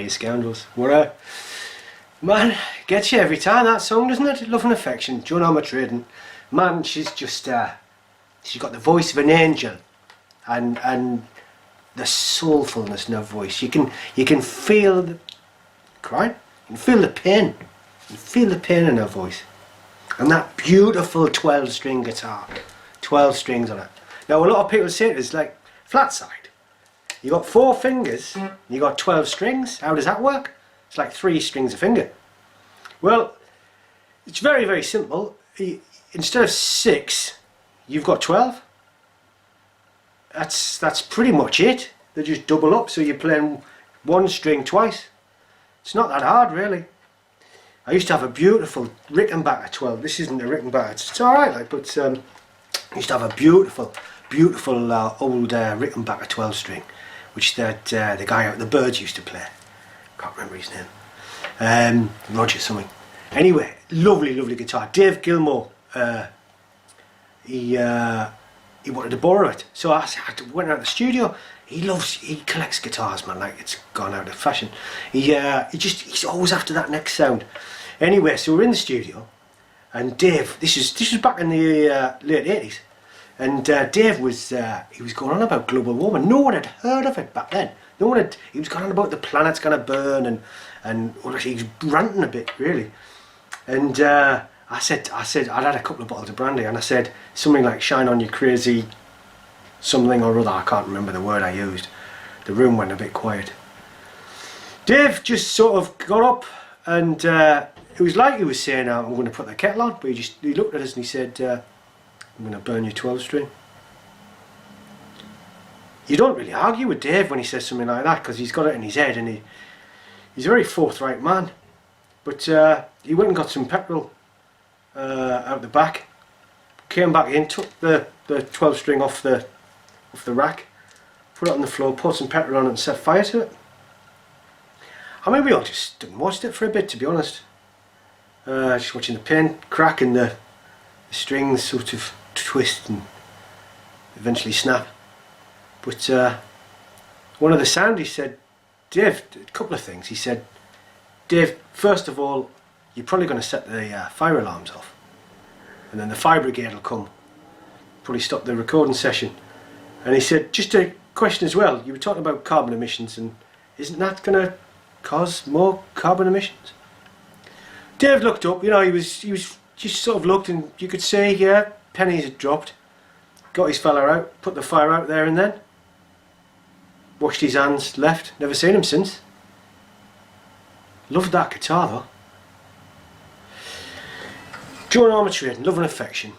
you scoundrels. What man, gets you every time, that song, doesn't it? Love and Affection, Joan Armatrading. Man, she's just, she's got the voice of an angel, and the soulfulness in her voice. You can feel the crying, you can feel the pain. You feel the pain in her voice. And that beautiful 12-string guitar. 12 strings on it. Now a lot of people say it's like flat side. You got 4 fingers, you got 12 strings. How does that work? It's like 3 strings a finger. Well, it's very, very simple. Instead of 6, you've got 12. That's pretty much it. They just double up, so you're playing 1 string twice. It's not that hard, really. I used to have a beautiful Rickenbacker 12. This isn't a Rickenbacker. It's alright, like, but I used to have a beautiful old Rickenbacker 12 string, which the guy out the Birds used to play. Can't remember his name. Roger something. Anyway, lovely guitar. Dave Gilmour, he wanted to borrow it, so I went out to the studio. He collects guitars, man, like it's gone out of fashion. He's always after that next sound. Anyway, so we're in the studio, and Dave, this was back in the late 80s, and Dave was going on about global warming. No one had heard of it back then. He was going on about the planet's gonna burn, and he was ranting a bit, really. And I said I'd had a couple of bottles of brandy, and I said something like "Shine on, you crazy something or other." I can't remember the word I used. The room went a bit quiet. Dave just sort of got up, and it was like he was saying, "I'm going to put the kettle on," but he looked at us and he said, "I'm going to burn your 12 string." You don't really argue with Dave when he says something like that, because he's got it in his head, and he's a very forthright man. But he went and got some petrol out the back, came back in, took the 12 string off the rack, put it on the floor, poured some petrol on it and set fire to it. I mean, we all just stood and watched it for a bit, to be honest. Just watching the paint crack and the strings sort of twist and eventually snap. But one of the sound, he said, Dave, a couple of things. He said, Dave, first of all, you're probably going to set the fire alarms off, and then the fire brigade will come, probably stop the recording session. And he said, just a question as well, you were talking about carbon emissions, and isn't that going to cause more carbon emissions? Dave looked up, you know, he was just sort of looked, and you could see, yeah, pennies had dropped. Got his fella out, put the fire out there and then. Washed his hands, left, never seen him since. Loved that guitar though. Joan Armatrading, Love and Affection.